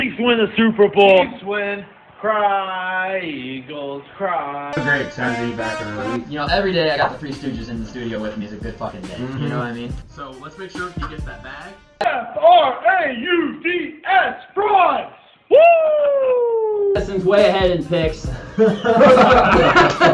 Chiefs win the Super Bowl. Chiefs win. Cry, Eagles, cry. Great, excited to be back in the league. You know, every day I got the Three Stooges in the studio with me is a good fucking day. Mm-hmm. You know what I mean? So let's make sure he gets that bag. F-R-A-U-D-S, fries! Woo! Justin's way ahead in picks. That's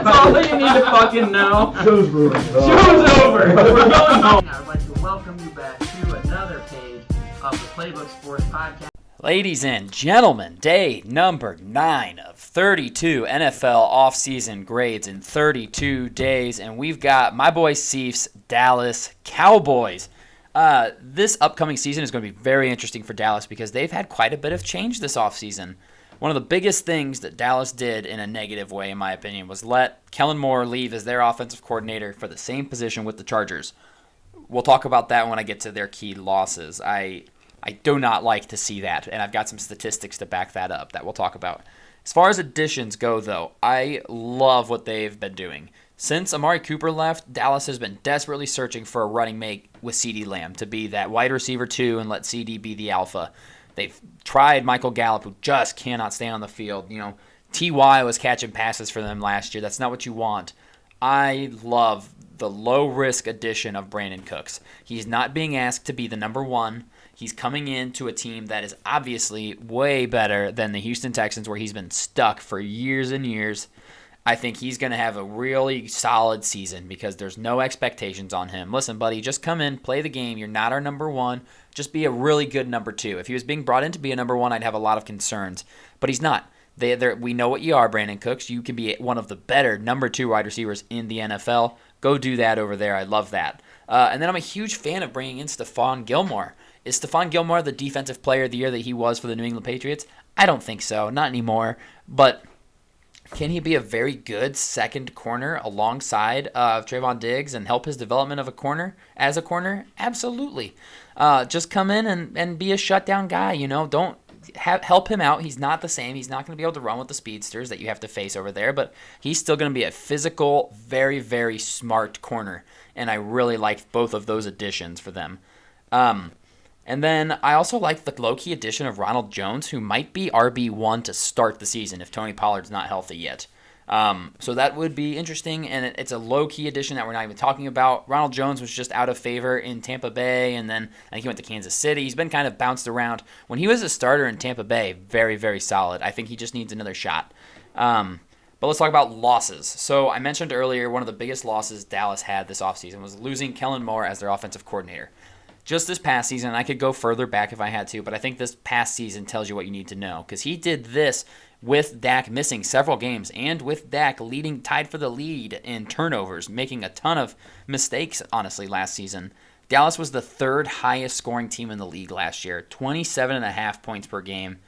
all that you need to fucking know. Show's over. Show's over. We're going home. I would like to welcome you back to another page of the Playbook Sports Podcast. Ladies and gentlemen, day number 9 of 32 NFL offseason grades in 32 days, and we've got my boy Seif's Dallas Cowboys. This upcoming season is going to be very interesting for Dallas because they've had quite a bit of change this offseason. One of the biggest things that Dallas did in a negative way, in my opinion, was let Kellen Moore leave as their offensive coordinator for the same position with the Chargers. We'll talk about that when I get to their key losses. I do not like to see that, and I've got some statistics to back that up that we'll talk about. As far as additions go, though, I love what they've been doing. Since Amari Cooper left, Dallas has been desperately searching for a running mate with CeeDee Lamb to be that wide receiver 2 and let CeeDee be the alpha. They've tried Michael Gallup, who just cannot stay on the field. You know, T.Y. was catching passes for them last year. That's not what you want. I love the low-risk addition of Brandon Cooks. He's not being asked to be the number 1. He's coming into a team that is obviously way better than the Houston Texans, where he's been stuck for years and years. I think he's going to have a really solid season because there's no expectations on him. Listen, buddy, just come in, play the game. You're not our number 1. Just be a really good number 2. If he was being brought in to be a number 1, I'd have a lot of concerns. But he's not. We know what you are, Brandon Cooks. You can be one of the better number 2 wide receivers in the NFL. Go do that over there. I love that. And then I'm a huge fan of bringing in Stephon Gilmore. Is Stephon Gilmore the defensive player of the year that he was for the New England Patriots? I don't think so. Not anymore. But can he be a very good second corner alongside Trayvon Diggs and help his development of a corner as a corner? Absolutely. Just come in and be a shutdown guy. You know, don't help him out. He's not the same. He's not going to be able to run with the speedsters that you have to face over there, but he's still going to be a physical, very, very smart corner. And I really like both of those additions for them. And then I also like the low-key addition of Ronald Jones, who might be RB1 to start the season if Tony Pollard's not healthy yet. So that would be interesting, and it's a low-key addition that we're not even talking about. Ronald Jones was just out of favor in Tampa Bay, and then I think he went to Kansas City. He's been kind of bounced around. When he was a starter in Tampa Bay, very, very solid. I think he just needs another shot. But let's talk about losses. So I mentioned earlier one of the biggest losses Dallas had this offseason was losing Kellen Moore as their offensive coordinator. Just this past season, and I could go further back if I had to, but I think this past season tells you what you need to know, because he did this with Dak missing several games and with Dak tied for the lead in turnovers, making a ton of mistakes, honestly, last season. Dallas was the 3rd highest scoring team in the league last year, 27.5 points per game.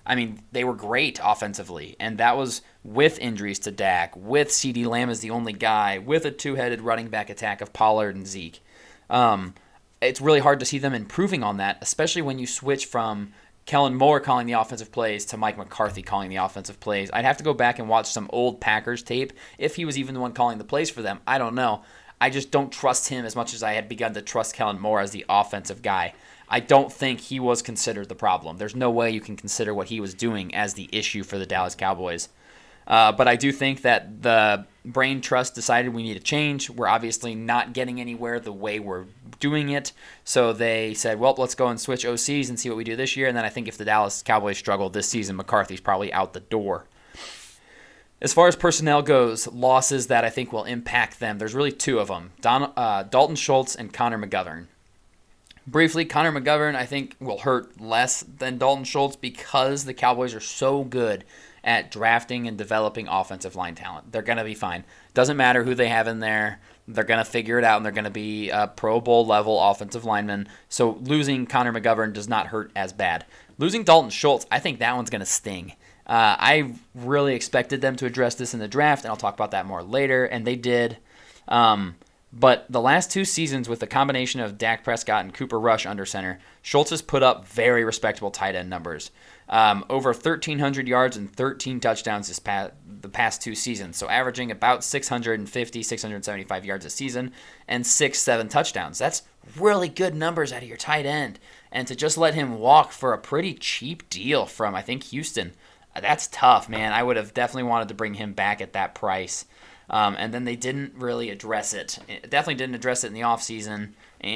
I mean, they were great offensively, and that was with injuries to Dak, with CeeDee Lamb as the only guy, with a 2-headed running back attack of Pollard and Zeke. It's really hard to see them improving on that, especially when you switch from Kellen Moore calling the offensive plays to Mike McCarthy calling the offensive plays. I'd have to go back and watch some old Packers tape if he was even the one calling the plays for them. I don't know. I just don't trust him as much as I had begun to trust Kellen Moore as the offensive guy. I don't think he was considered the problem. There's no way you can consider what he was doing as the issue for the Dallas Cowboys. But I do think that the brain trust decided we need a change. We're obviously not getting anywhere the way we're doing it. So they said, well, let's go and switch OCs and see what we do this year. And then I think if the Dallas Cowboys struggle this season, McCarthy's probably out the door. As far as personnel goes, losses that I think will impact them, there's really 2 of them. Dalton Schultz and Connor McGovern. Briefly, Connor McGovern, I think, will hurt less than Dalton Schultz because the Cowboys are so good at drafting and developing offensive line talent. They're going to be fine. Doesn't matter who they have in there. They're going to figure it out, and they're going to be a Pro Bowl level offensive lineman. So losing Connor McGovern does not hurt as bad. Losing Dalton Schultz, I think that one's going to sting. I really expected them to address this in the draft, and I'll talk about that more later, and they did. But the last 2 seasons with the combination of Dak Prescott and Cooper Rush under center, Schultz has put up very respectable tight end numbers. Over 1,300 yards and 13 touchdowns the past 2 seasons, so averaging about 650, 675 yards a season and 6-7 touchdowns. That's really good numbers out of your tight end. And to just let him walk for a pretty cheap deal from, I think, Houston, that's tough, man. I would have definitely wanted to bring him back at that price. And then they didn't really address it. Definitely didn't address it in the offseason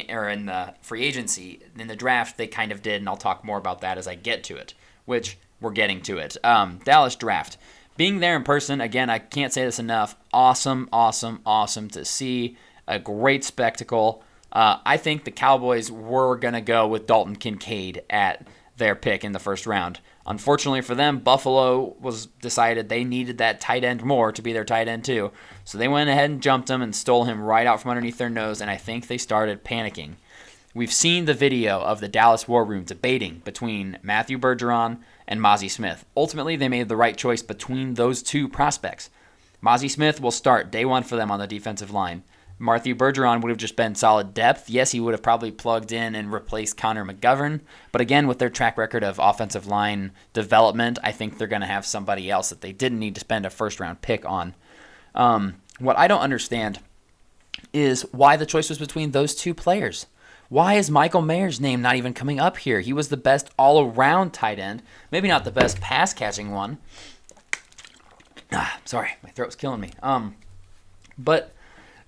or in the free agency. In the draft, they kind of did, and I'll talk more about that as I get to it, which we're getting to it. Dallas draft. Being there in person, again, I can't say this enough. Awesome, awesome, awesome to see. A great spectacle. I think the Cowboys were going to go with Dalton Kincaid at their pick in the first round. Unfortunately for them, Buffalo was decided they needed that tight end more to be their tight end too. So they went ahead and jumped him and stole him right out from underneath their nose, and I think they started panicking. We've seen the video of the Dallas War Room debating between Matthew Bergeron and Mozzie Smith. Ultimately, they made the right choice between those two prospects. Mozzie Smith will start day one for them on the defensive line. Matthew Bergeron would have just been solid depth. Yes, he would have probably plugged in and replaced Connor McGovern. But again, with their track record of offensive line development, I think they're going to have somebody else that they didn't need to spend a first-round pick on. What I don't understand is why the choice was between those two players. Why is Michael Mayer's name not even coming up here? He was the best all-around tight end. Maybe not the best pass-catching one. Sorry, my throat's killing me. But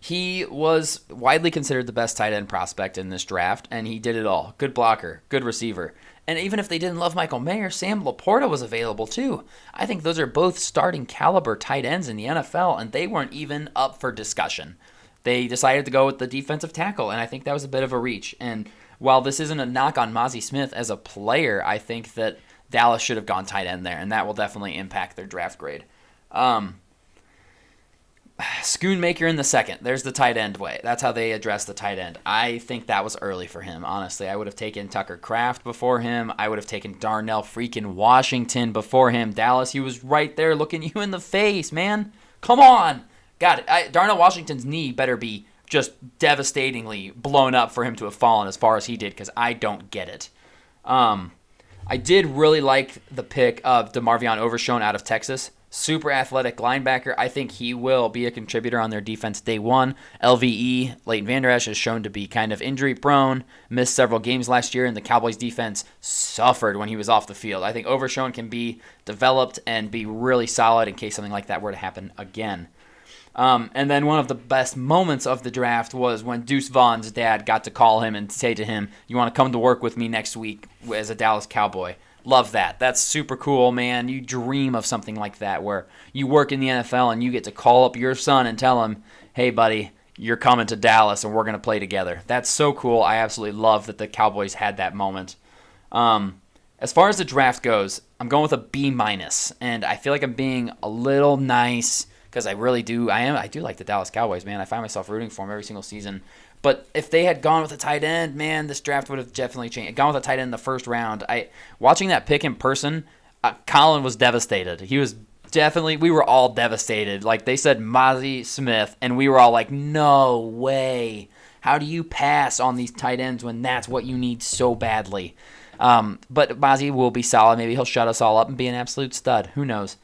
he was widely considered the best tight end prospect in this draft, and he did it all. Good blocker, good receiver. And even if they didn't love Michael Mayer, Sam Laporta was available too. I think those are both starting caliber tight ends in the NFL, and they weren't even up for discussion. They decided to go with the defensive tackle, and I think that was a bit of a reach. And while this isn't a knock on Mozzie Smith as a player, I think that Dallas should have gone tight end there, and that will definitely impact their draft grade. Schoonmaker in the second. There's the tight end way. That's how they address the tight end. I think that was early for him, honestly. I would have taken Tucker Kraft before him. I would have taken Darnell freaking Washington before him. Dallas, he was right there looking you in the face, man. Come on. God, Darnell Washington's knee better be just devastatingly blown up for him to have fallen as far as he did, because I don't get it. I did really like the pick of DeMarvion Overshown out of Texas. Super athletic linebacker. I think he will be a contributor on their defense day one. LVE, Leighton Vander Esch, is shown to be kind of injury prone, missed several games last year, and the Cowboys defense suffered when he was off the field. I think Overshown can be developed and be really solid in case something like that were to happen again. And then one of the best moments of the draft was when Deuce Vaughn's dad got to call him and say to him, "You want to come to work with me next week as a Dallas Cowboy?" Love that. That's super cool, man. You dream of something like that where you work in the NFL and you get to call up your son and tell him, "Hey, buddy, you're coming to Dallas and we're going to play together." That's so cool. I absolutely love that the Cowboys had that moment. As far as the draft goes, I'm going with a B-, and I feel like I'm being a little nice because I really do. I do like the Dallas Cowboys, man. I find myself rooting for them every single season. But if they had gone with a tight end, man, this draft would have definitely changed. Gone with a tight end in the first round. Watching that pick in person, Colin was devastated. He was definitely, we were all devastated. Like, they said Mozzie Smith, and we were all like, no way. How do you pass on these tight ends when that's what you need so badly? But Mozzie will be solid. Maybe he'll shut us all up and be an absolute stud. Who knows?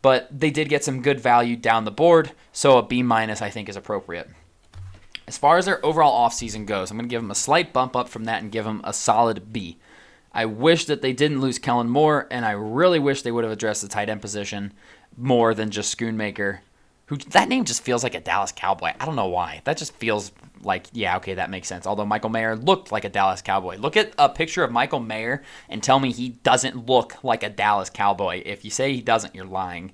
But they did get some good value down the board, so a B- I think is appropriate. As far as their overall offseason goes, I'm going to give them a slight bump up from that and give them a solid B. I wish that they didn't lose Kellen Moore, and I really wish they would have addressed the tight end position more than just Schoonmaker. That name just feels like a Dallas Cowboy. I don't know why. That just feels like, yeah, okay, that makes sense. Although Michael Mayer looked like a Dallas Cowboy. Look at a picture of Michael Mayer and tell me he doesn't look like a Dallas Cowboy. If you say he doesn't, you're lying.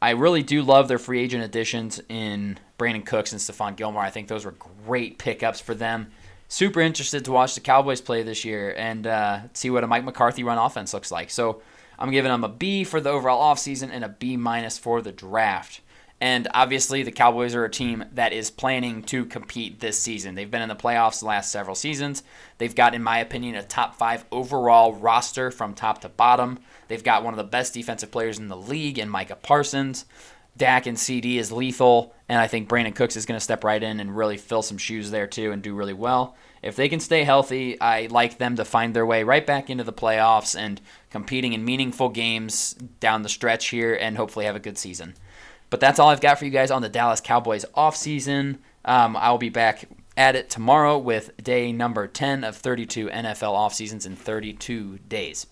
I really do love their free agent additions in Brandon Cooks and Stephon Gilmore. I think those were great pickups for them. Super interested to watch the Cowboys play this year and see what a Mike McCarthy run offense looks like. So I'm giving them a B for the overall offseason and a B- for the draft. And obviously the Cowboys are a team that is planning to compete this season. They've been in the playoffs the last several seasons. They've got, in my opinion, a top 5 overall roster from top to bottom. They've got one of the best defensive players in the league in Micah Parsons. Dak and CD is lethal, and I think Brandon Cooks is going to step right in and really fill some shoes there too and do really well. If they can stay healthy, I like them to find their way right back into the playoffs and competing in meaningful games down the stretch here and hopefully have a good season. But that's all I've got for you guys on the Dallas Cowboys offseason. I'll be back at it tomorrow with day number 10 of 32 NFL offseasons in 32 days.